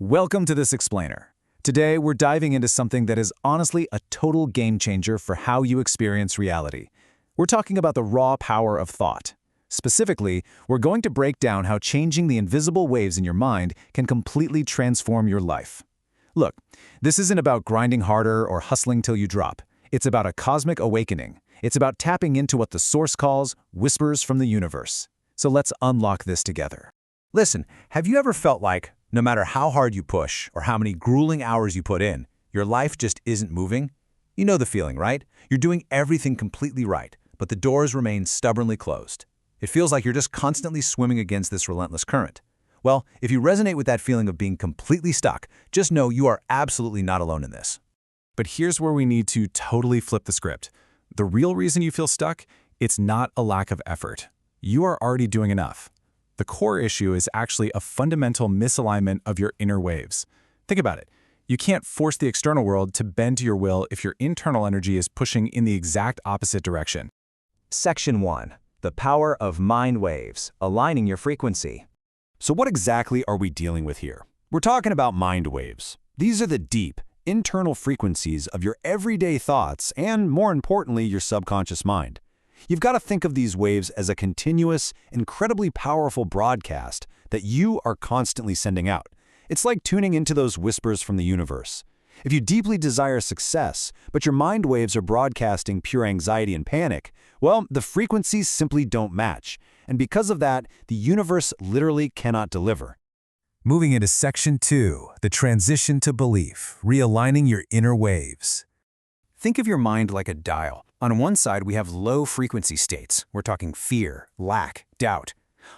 Welcome to This Explainer. Today, we're diving into something that is honestly a total game changer for how you experience reality. We're talking about the raw power of thought. Specifically, we're going to break down how changing the invisible waves in your mind can completely transform your life. Look, this isn't about grinding harder or hustling till you drop. It's about a cosmic awakening. It's about tapping into what the Source calls whispers from the universe. So let's unlock this together. Listen, have you ever felt like, no matter how hard you push or how many grueling hours you put in, your life just isn't moving? You know the feeling, right? You're doing everything completely right, but the doors remain stubbornly closed. It feels like you're just constantly swimming against this relentless current. Well, if you resonate with that feeling of being completely stuck, just know you are absolutely not alone in this. But here's where we need to totally flip the script. The real reason you feel stuck, it's not a lack of effort. You are already doing enough. The core issue is actually a fundamental misalignment of your inner waves. Think about it. You can't force the external world to bend to your will if your internal energy is pushing in the exact opposite direction. Section 1. The power of mind waves, aligning your frequency. So what exactly are we dealing with here? We're talking about mind waves. These are the deep, internal frequencies of your everyday thoughts and, more importantly, your subconscious mind. You've got to think of these waves as a continuous, incredibly powerful broadcast that you are constantly sending out. It's like tuning into those whispers from the universe. If you deeply desire success, but your mind waves are broadcasting pure anxiety and panic, well, the frequencies simply don't match. And because of that, the universe literally cannot deliver. Moving into Section 2, the transition to belief, realigning your inner waves. Think of your mind like a dial. On one side, we have low-frequency states. We're talking fear, lack, doubt.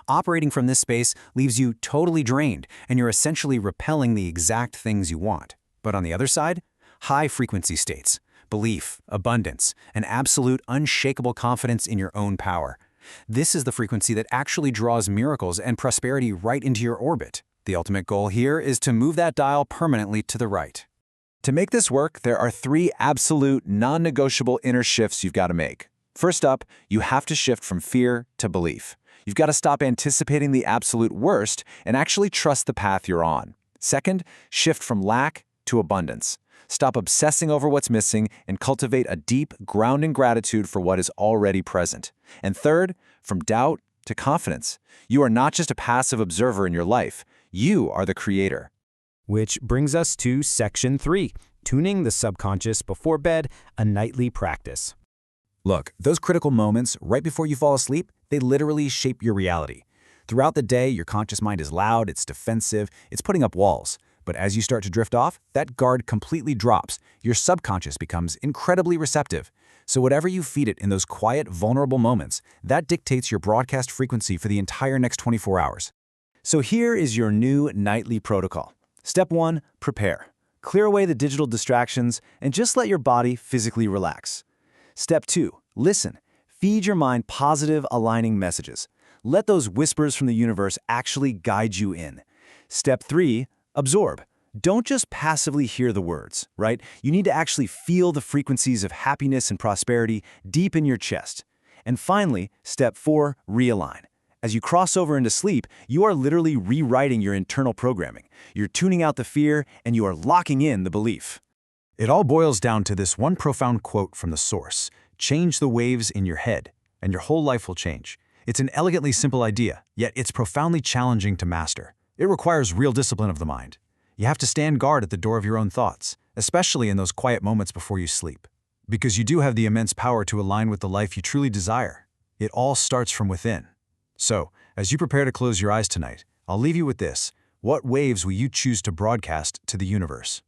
Operating from this space leaves you totally drained, and you're essentially repelling the exact things you want. But on the other side, high-frequency states, belief, abundance, and absolute unshakable confidence in your own power. This is the frequency that actually draws miracles and prosperity right into your orbit. The ultimate goal here is to move that dial permanently to the right. To make this work, there are 3 absolute, non-negotiable inner shifts you've got to make. First up, you have to shift from fear to belief. You've got to stop anticipating the absolute worst and actually trust the path you're on. Second, shift from lack to abundance. Stop obsessing over what's missing and cultivate a deep, grounding gratitude for what is already present. And third, from doubt to confidence. You are not just a passive observer in your life. You are the creator. Which brings us to Section 3, tuning the subconscious before bed, a nightly practice. Look, those critical moments right before you fall asleep, they literally shape your reality. Throughout the day, your conscious mind is loud, it's defensive, it's putting up walls. But as you start to drift off, that guard completely drops. Your subconscious becomes incredibly receptive. So whatever you feed it in those quiet, vulnerable moments, that dictates your broadcast frequency for the entire next 24 hours. So here is your new nightly protocol. Step 1, prepare. Clear away the digital distractions and just let your body physically relax. Step 2, listen. Feed your mind positive, aligning messages. Let those whispers from the universe actually guide you in. Step 3, absorb. Don't just passively hear the words, right? You need to actually feel the frequencies of happiness and prosperity deep in your chest. And finally, step 4, realign. As you cross over into sleep, you are literally rewriting your internal programming. You're tuning out the fear, and you are locking in the belief. It all boils down to this one profound quote from the Source: change the waves in your head, and your whole life will change. It's an elegantly simple idea, yet it's profoundly challenging to master. It requires real discipline of the mind. You have to stand guard at the door of your own thoughts, especially in those quiet moments before you sleep. Because you do have the immense power to align with the life you truly desire. It all starts from within. So, as you prepare to close your eyes tonight, I'll leave you with this. What waves will you choose to broadcast to the universe?